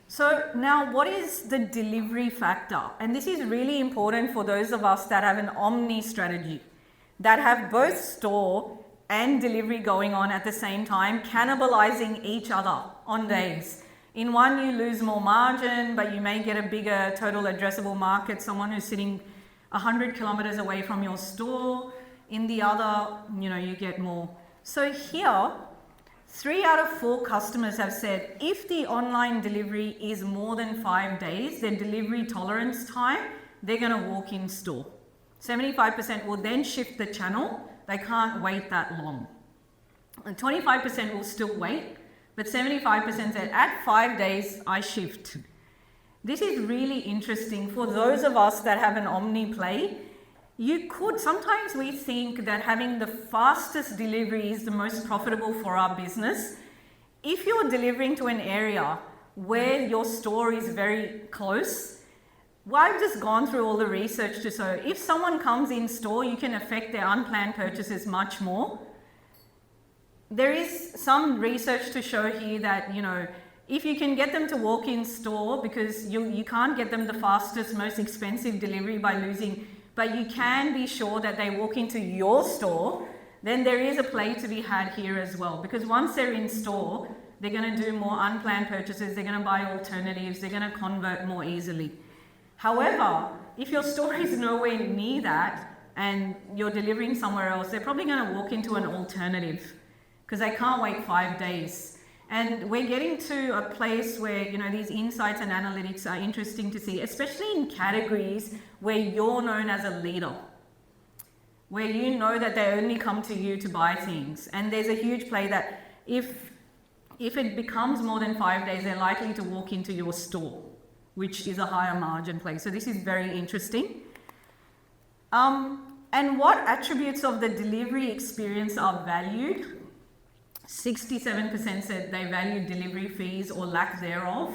So now, what is the delivery factor? And this is really important for those of us that have an omni strategy, that have both store and delivery going on at the same time, cannibalizing each other on days. In one, you lose more margin, but you may get a bigger total addressable market, someone who's sitting 100 kilometers away from your store. In the other, you get more. So here, 3 out of 4 customers have said if the online delivery is more than 5 days, their delivery tolerance time, they're going to walk in store. 75% will then shift the channel. They can't wait that long. And 25% will still wait, but 75% said at 5 days, I shift. This is really interesting for those of us that have an omni play. sometimes we think that having the fastest delivery is the most profitable for our business. If you're delivering to an area where your store is very close, well, I've just gone through all the research to show if someone comes in store, you can affect their unplanned purchases much more. There is some research to show here that, if you can get them to walk in store, because you can't get them the fastest, most expensive delivery by losing, but you can be sure that they walk into your store, then there is a play to be had here as well. Because once they're in store, they're going to do more unplanned purchases, they're going to buy alternatives, they're going to convert more easily. However, if your store is nowhere near that and you're delivering somewhere else, they're probably going to walk into an alternative because they can't wait 5 days. And we're getting to a place where, these insights and analytics are interesting to see, especially in categories where you're known as a leader, where you know that they only come to you to buy things. And there's a huge play that if it becomes more than 5 days, they're likely to walk into your store, which is a higher margin play. So this is very interesting. And what attributes of the delivery experience are valued? 67% said they value delivery fees or lack thereof,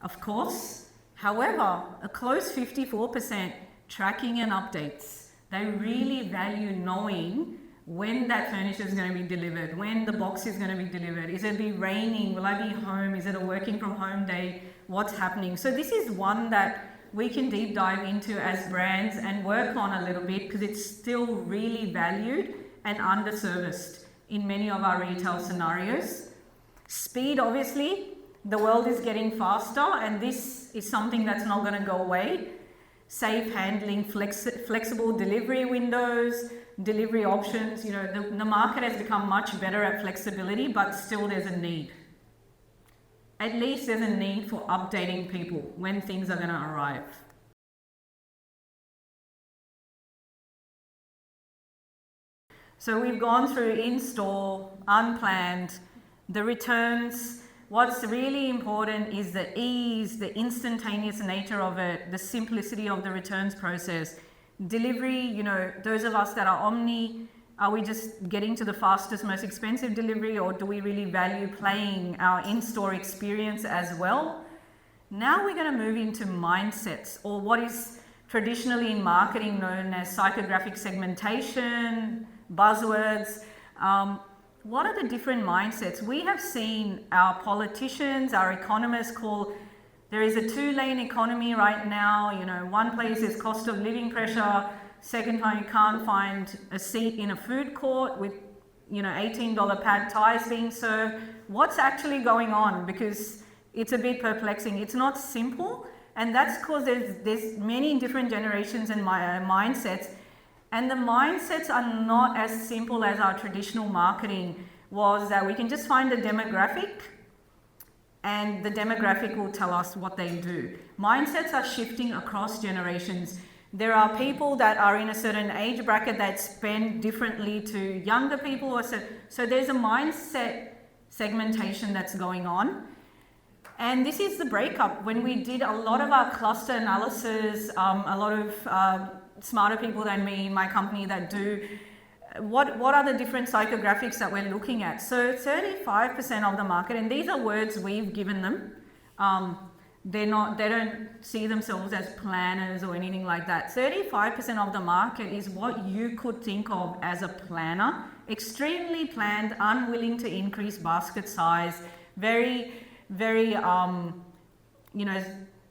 of course. However, a close 54% tracking and updates. They really value knowing when that furniture is going to be delivered, when the box is going to be delivered. Is it be raining? Will I be home? Is it a working from home day? What's happening? So this is one that we can deep dive into as brands and work on a little bit because it's still really valued and underserviced in many of our retail scenarios. Speed, obviously, the world is getting faster and this is something that's not going to go away. Safe handling, flexible delivery windows, delivery options. The market has become much better at flexibility, but still there's a need. At least there's a need for updating people when things are going to arrive. So we've gone through in-store, unplanned, the returns. What's really important is the ease, the instantaneous nature of it, the simplicity of the returns process. Delivery, those of us that are omni, are we just getting to the fastest, most expensive delivery, or do we really value playing our in-store experience as well? Now we're going to move into mindsets, or what is traditionally in marketing known as psychographic segmentation, buzzwords. What are the different mindsets? We have seen our politicians, our economists call, there is a 2-lane economy right now. One place is cost of living pressure. Second time, you can't find a seat in a food court with, $18 pad thais being served. What's actually going on? Because it's a bit perplexing. It's not simple, and that's because there's many different generations and mindsets, and the mindsets are not as simple as our traditional marketing was, that we can just find a demographic and the demographic will tell us what they do. Mindsets are shifting across generations. There are people that are in a certain age bracket that spend differently to younger people. So there's a mindset segmentation that's going on. And this is the breakup. When we did a lot of our cluster analysis, a lot of smarter people than me in my company that do, what are the different psychographics that we're looking at? So 35% of the market, and these are words we've given them, they don't see themselves as planners or anything like that. 35% of the market is what you could think of as a planner, extremely planned, unwilling to increase basket size, very, very,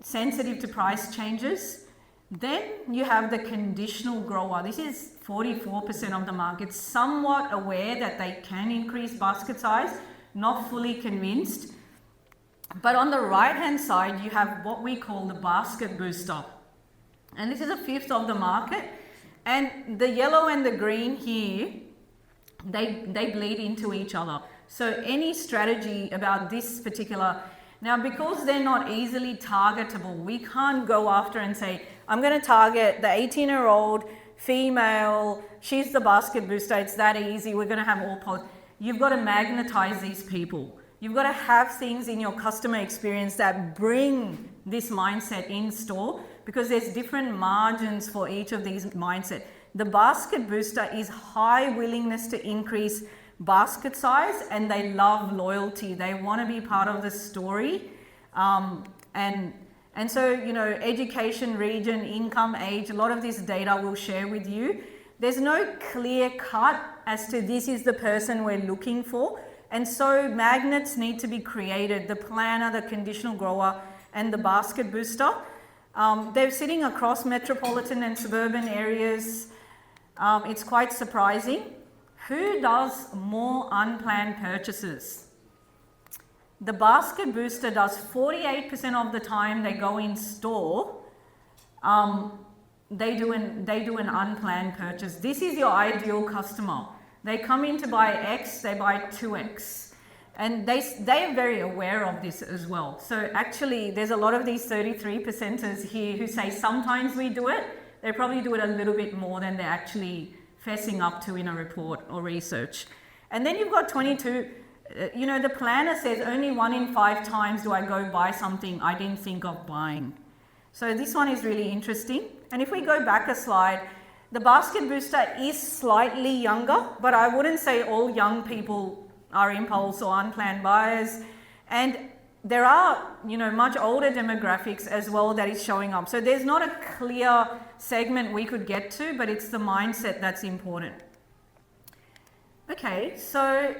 sensitive to price changes. Then you have the conditional grower. This is 44% of the market, somewhat aware that they can increase basket size, not fully convinced. But on the right-hand side, you have what we call the basket booster. And this is a fifth of the market. And the yellow and the green here, they bleed into each other. So any strategy about this particular, now because they're not easily targetable, we can't go after and say, I'm going to target the 18-year-old female, she's the basket booster, it's that easy, we're going to have all You've got to magnetize these people. You've got to have things in your customer experience that bring this mindset in store because there's different margins for each of these mindset. The basket booster is high willingness to increase basket size, and they love loyalty. They want to be part of the story. And so, you know, education, region, income, age, a lot of this data we'll share with you. There's no clear cut as to this is the person we're looking for. And so magnets need to be created, the planner, the conditional grower, and the basket booster. They're sitting across metropolitan and suburban areas. It's quite surprising. Who does more unplanned purchases? The basket booster does 48% of the time they go in store. They do an unplanned purchase. This is your ideal customer. They come in to buy X, they buy 2X. And they're very aware of this as well. So actually, there's a lot of these 33%ers here who say sometimes we do it. They probably do it a little bit more than they're actually fessing up to in a report or research. And then you've got 22, you know, the planner says only 1 in 5 times do I go buy something I didn't think of buying. So this one is really interesting. And if we go back a slide, the basket booster is slightly younger, but I wouldn't say all young people are impulse or unplanned buyers. And there are, you know, much older demographics as well that is showing up. So there's not a clear segment we could get to, but it's the mindset that's important. Okay, so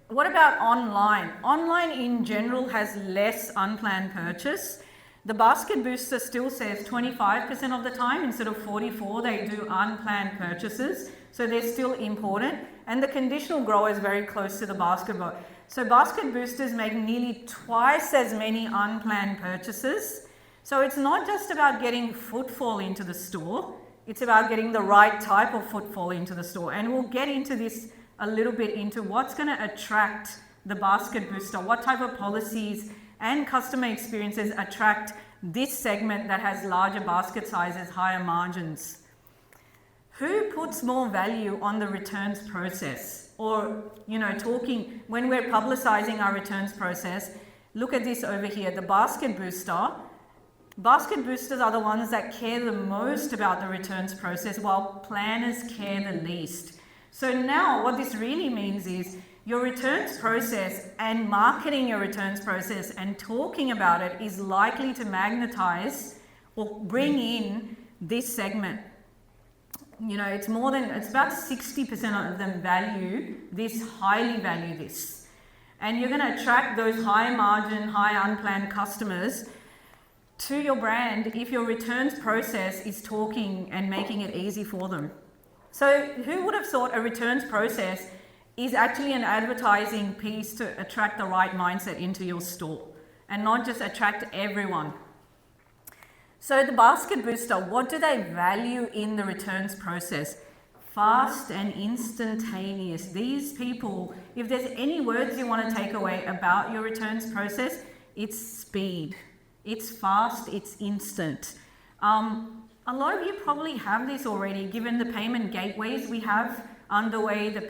what about online? Online in general has less unplanned purchase. The basket booster still says 25% of the time instead of 44, they do unplanned purchases. So they're still important. And the conditional grower is very close to the basket booster. So basket boosters make nearly twice as many unplanned purchases. So it's not just about getting footfall into the store. It's about getting the right type of footfall into the store. And we'll get into this a little bit into what's going to attract the basket booster, what type of policies and customer experiences attract this segment that has larger basket sizes, higher margins. Who puts more value on the returns process? Or, you know, talking, when we're publicizing our returns process, look at this over here, the basket booster. Basket boosters are the ones that care the most about the returns process, while planners care the least. So now what this really means is your returns process and marketing your returns process and talking about it is likely to magnetize or bring in this segment. You know, it's about 60% of them highly value this. And you're going to attract those high margin, high unplanned customers to your brand if your returns process is talking and making it easy for them. So who would have thought a returns process is actually an advertising piece to attract the right mindset into your store and not just attract everyone. So the basket booster, what do they value in the returns process? Fast and instantaneous. These people, if there's any words you want to take away about your returns process, it's speed. It's fast, it's instant. A lot of you probably have this already, given the payment gateways we have underway, the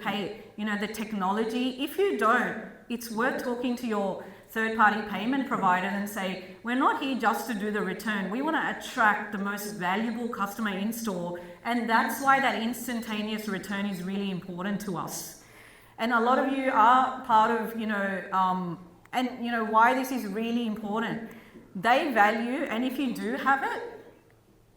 technology. If you don't, it's worth talking to your third-party payment provider and say, we're not here just to do the return. We want to attract the most valuable customer in store, and that's why that instantaneous return is really important to us. And a lot of you are part of, why this is really important. They value, and if you do have it,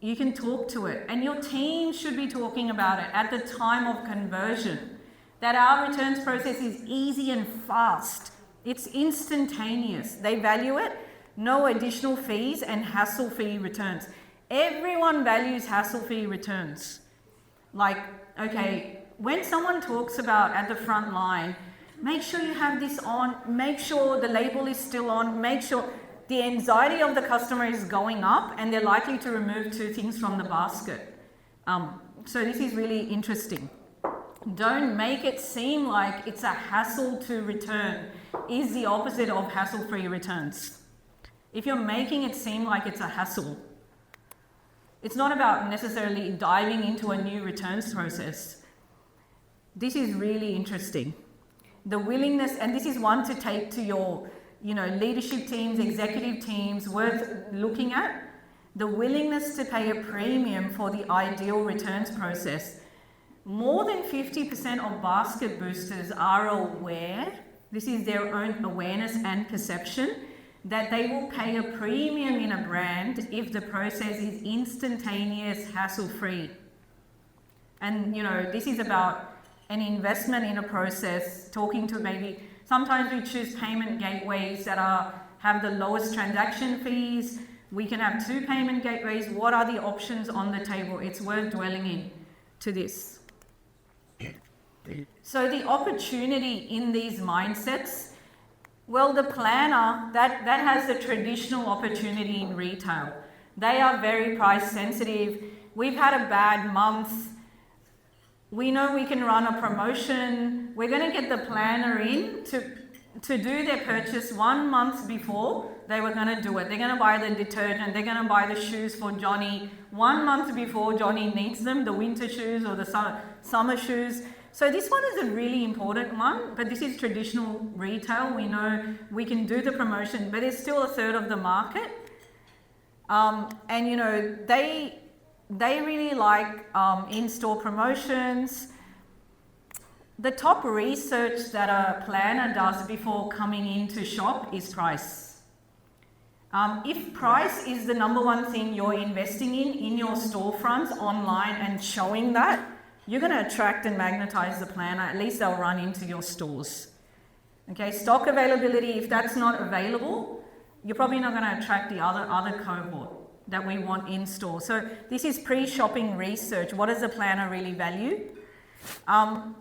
you can talk to it, and your team should be talking about it at the time of conversion. That our returns process is easy and fast. It's instantaneous. They value it, no additional fees and hassle-free returns. Everyone values hassle-free returns. Like, okay, when someone talks about at the front line, make sure you have this on, make sure the label is still on, make sure the anxiety of the customer is going up and they're likely to remove 2 things from the basket. So this is really interesting. Don't make it seem like it's a hassle to return. Is the opposite of hassle-free returns. If you're making it seem like it's a hassle, it's not about necessarily diving into a new returns process. This is really interesting. The willingness, and this is one to take to your leadership teams, executive teams, worth looking at. the willingness to pay a premium for the ideal returns process. More than 50% of basket boosters are aware, this is their own awareness and perception, that they will pay a premium in a brand if the process is instantaneous, hassle-free. And this is about an investment in a process, talking to maybe, sometimes we choose payment gateways that have the lowest transaction fees. We can have 2 payment gateways. What are the options on the table? It's worth dwelling in to this. So the opportunity in these mindsets, well, the planner, that has the traditional opportunity in retail. They are very price sensitive. We've had a bad month. We know we can run a promotion. We're going to get the planner in to do their purchase 1 month before they were going to do it. They're going to buy the detergent. They're going to buy the shoes for Johnny 1 month before Johnny needs them, the winter shoes or the summer shoes. So this one is a really important one, but this is traditional retail. We know we can do the promotion, but it's still a third of the market. And they really like in-store promotions. The top research that a planner does before coming into shop is price. If price is the number one thing you're investing in your storefronts, online, and showing that, you're going to attract and magnetize the planner. At least they'll run into your stores. Okay, stock availability, if that's not available, you're probably not going to attract the other cohort that we want in store. So this is pre-shopping research. What does the planner really value? And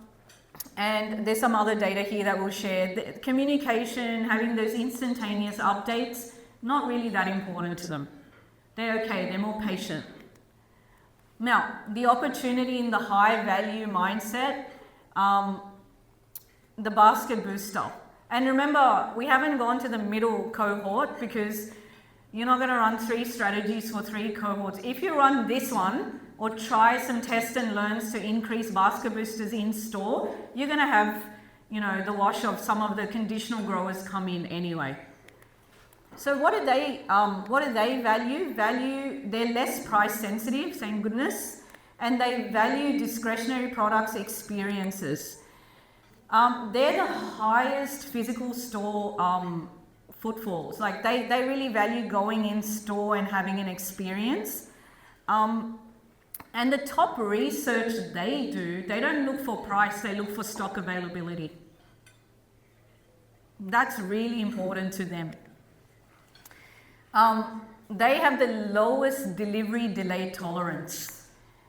there's some other data here that we'll share. The communication, having those instantaneous updates, not really that important to them. They're okay, they're more patient. Now, the opportunity in the high value mindset, the basket booster. And remember, we haven't gone to the middle cohort because you're not going to run 3 strategies for 3 cohorts. If you run this one or try some test and learns to increase basket boosters in store, you're going to have, the wash of some of the conditional growers come in anyway. So what do they value? They're less price sensitive, thank goodness, and they value discretionary products experiences. They're the highest physical store footfalls. Like they really value going in store and having an experience. And the top research they do, they don't look for price, they look for stock availability. That's really important to them. They have the lowest delivery delay tolerance.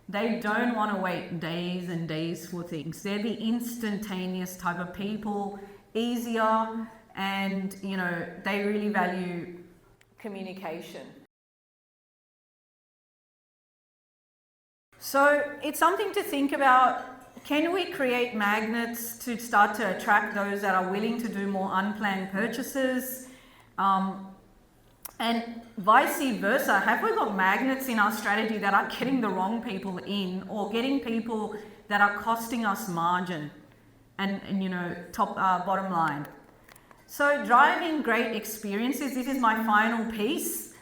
They don't want to wait days and days for things. They're the instantaneous type of people, easier, and they really value communication. So it's something to think about. Can we create magnets to start to attract those that are willing to do more unplanned purchases? And vice versa, have we got magnets in our strategy that are getting the wrong people in or getting people that are costing us margin and bottom line? So driving great experiences, this is my final piece.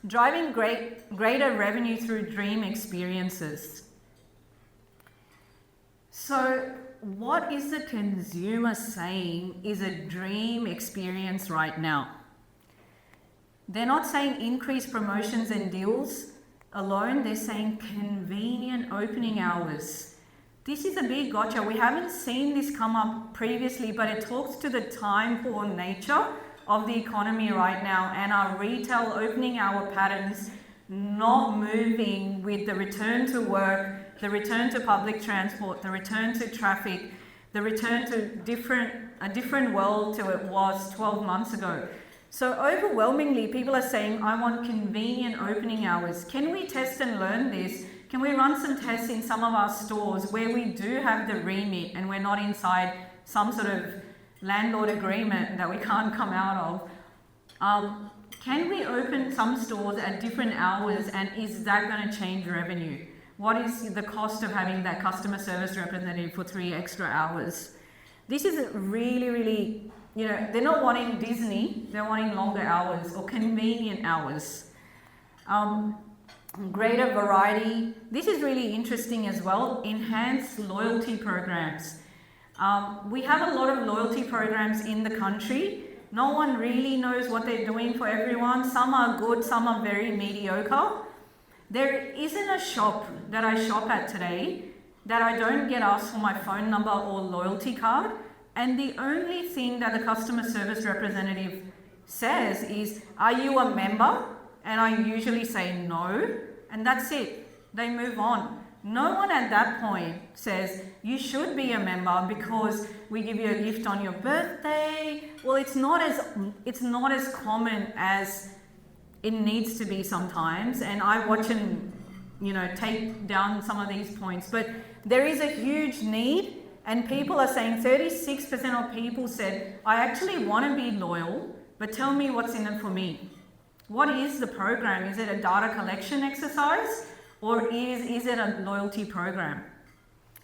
Driving greater revenue through dream experiences. So what is the consumer saying is a dream experience right now? They're not saying increased promotions and deals alone, they're saying convenient opening hours. This is a big gotcha. We haven't seen this come up previously, but it talks to the time-poor nature of the economy right now and our retail opening hour patterns not moving with the return to work, the return to public transport, the return to traffic, the return to a different world to it was 12 months ago. So overwhelmingly, people are saying, I want convenient opening hours. Can we test and learn this? Can we run some tests in some of our stores where we do have the remit and we're not inside some sort of landlord agreement that we can't come out of? Can we open some stores at different hours, and is that going to change revenue? What is the cost of having that customer service representative for 3 extra hours? This is really, really, they're not wanting Disney, they're wanting longer hours or convenient hours. Greater variety. This is really interesting as well. Enhanced loyalty programs. We have a lot of loyalty programs in the country. No one really knows what they're doing for everyone. Some are good, some are very mediocre. There isn't a shop that I shop at today that I don't get asked for my phone number or loyalty card. And the only thing that the customer service representative says is, "Are you a member?" And I usually say no, and that's it. They move on. No one at that point says, "You should be a member because we give you a gift on your birthday." Well, it's not as common as it needs to be sometimes, and I watch and take down some of these points. But there is a huge need, and people are saying 36% of people said, "I actually want to be loyal, but tell me what's in it for me." What is the program? Is it a data collection exercise, or is it a loyalty program?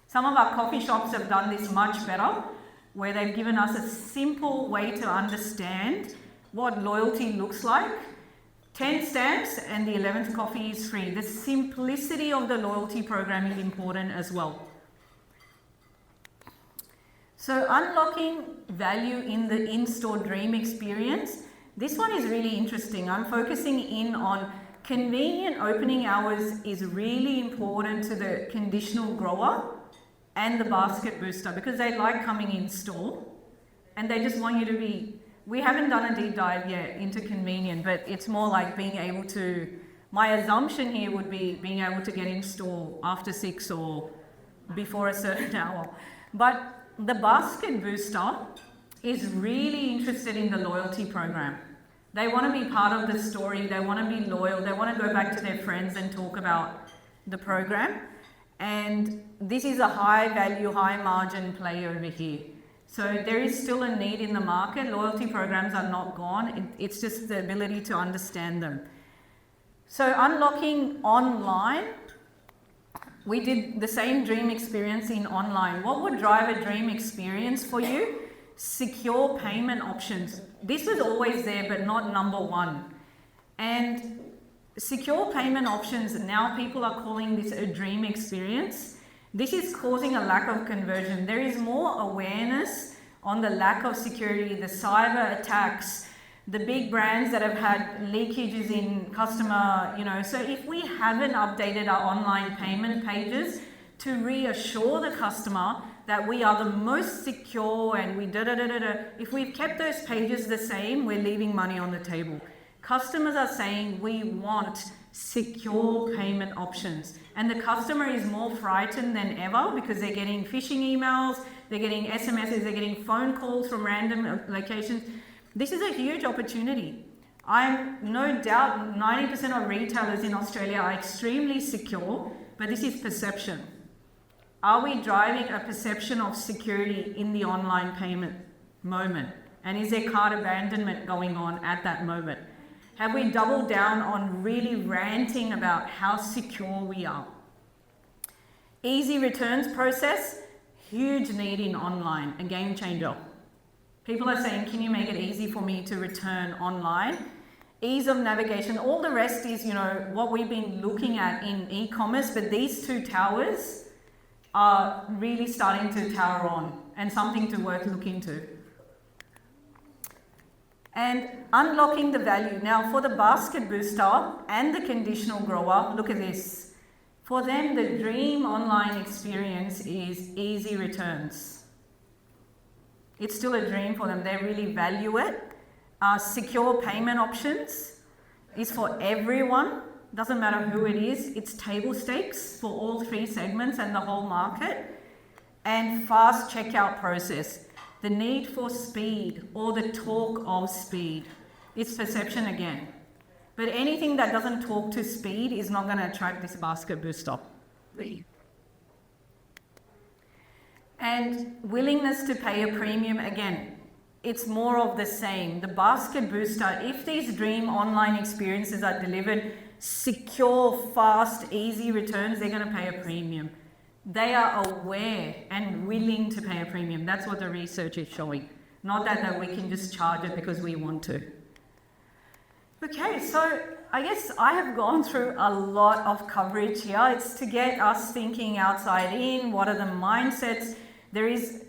Some of our coffee shops have done this much better, where they've given us a simple way to understand what loyalty looks like. 10 stamps and the 11th coffee is free. The simplicity of the loyalty program is important as well. So unlocking value in the in-store dream experience. This one is really interesting. I'm focusing in on convenient opening hours is really important to the conditional grower and the basket booster because they like coming in store and they just want you to be, we haven't done a deep dive yet into convenient, but it's more like being able to, my assumption here would be being able to get in store after 6 or before a certain hour. But the basket booster is really interested in the loyalty program. They want to be part of the story, they want to be loyal, they want to go back to their friends and talk about the program. And this is a high value, high margin play over here. So there is still a need in the market. Loyalty programs are not gone. It's just the ability to understand them. So unlocking online, we did the same dream experience in online. What would drive a dream experience for you? Secure payment options. This was always there, but not number one. And secure payment options, now people are calling this a dream experience. This is causing a lack of conversion. There is more awareness on the lack of security, the cyber attacks, the big brands that have had leakages in customer, So if we haven't updated our online payment pages to reassure the customer that we are the most secure and if we've kept those pages the same, we're leaving money on the table. Customers are saying we want secure payment options. And the customer is more frightened than ever because they're getting phishing emails, they're getting SMSs, they're getting phone calls from random locations. This is a huge opportunity. I'm no doubt 90% of retailers in Australia are extremely secure, but this is perception. Are we driving a perception of security in the online payment moment? And is there cart abandonment going on at that moment? Have we doubled down on really ranting about how secure we are? Easy returns process, huge need in online, a game changer. People are saying, can you make it easy for me to return online? Ease of navigation, all the rest is, what we've been looking at in e-commerce, but these two towers are really starting to tower on and something to worth looking to. And unlocking the value. Now for the basket booster and the conditional grower, look at this. For them, the dream online experience is easy returns. It's still a dream for them. They really value it. Secure payment options is for everyone. Doesn't matter who it is. It's table stakes for all 3 segments and the whole market. And fast checkout process. The need for speed or the talk of speed. It's perception again. But anything that doesn't talk to speed is not going to attract this basket booster. And willingness to pay a premium again. It's more of the same. The basket booster, if these dream online experiences are delivered, secure, fast, easy returns, they're going to pay a premium. They are aware and willing to pay a premium. That's what the research is showing. Not that we can just charge it because we want to. Okay, so I guess I have gone through a lot of coverage here. It's to get us thinking outside in, what are the mindsets? There is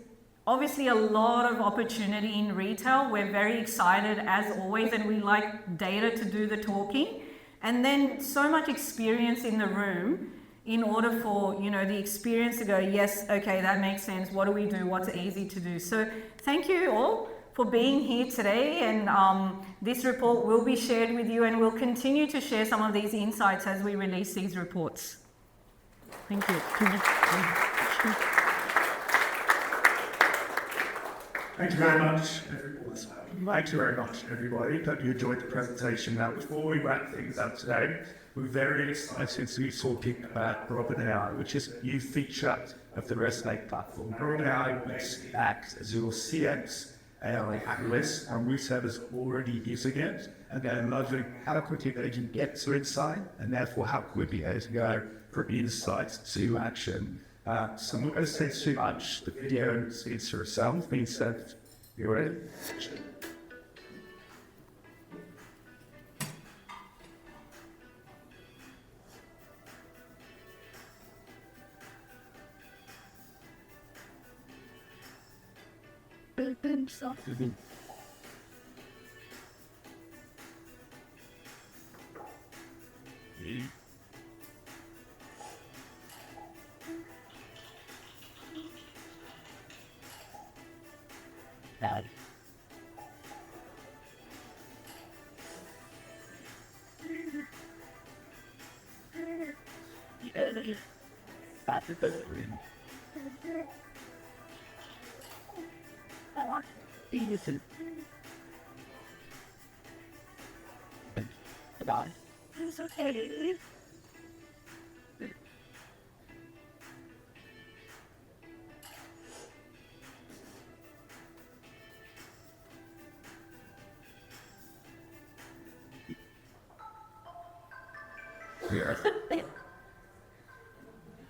obviously a lot of opportunity in retail. We're very excited as always, and we like data to do the talking. And then so much experience in the room in order for, you know, the experience to go, yes, okay, that makes sense. What do we do? What's easy to do? So thank you all for being here today, and this report will be shared with you, and we'll continue to share some of these insights as we release these reports. Thank you. Thank you very much, everyone. Thank you very much, everybody. Hope you enjoyed the presentation. Now, before we wrap things up today, we're very excited to be talking about Robin AI, which is a new feature of the Resonate platform. Robin AI will basically act as your CX AI analyst, and retailers are already using it, and they're loving how quickly they can get to insight, and therefore how quickly they can go from insight to action. So I'm not going to say too much. The video speaks for itself. Being said, you ready?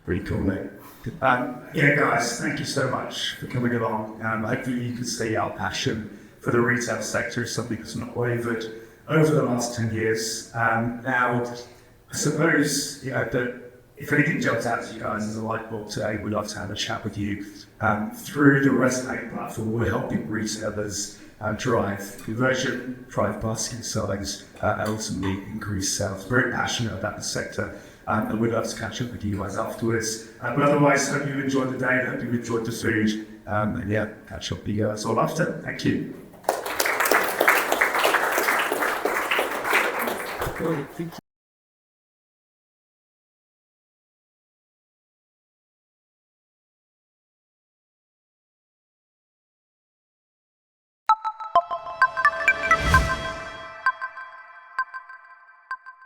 Pretty cool, mate. Yeah, guys, thank you so much for coming along. Hopefully you can see our passion for the retail sector is something that's not wavered over the last 10 years. Now, I suppose, you know, that if anything jumps out to you guys as a light bulb today, we'd love to have a chat with you. Through the Resonate platform, we're helping retailers drive conversion, drive basket size, and ultimately increase sales. Very passionate about the sector. And we'd love to catch up with you guys afterwards. But otherwise, hope you enjoyed the day, hope you enjoyed the food. And yeah, catch up with you guys all after. Thank you.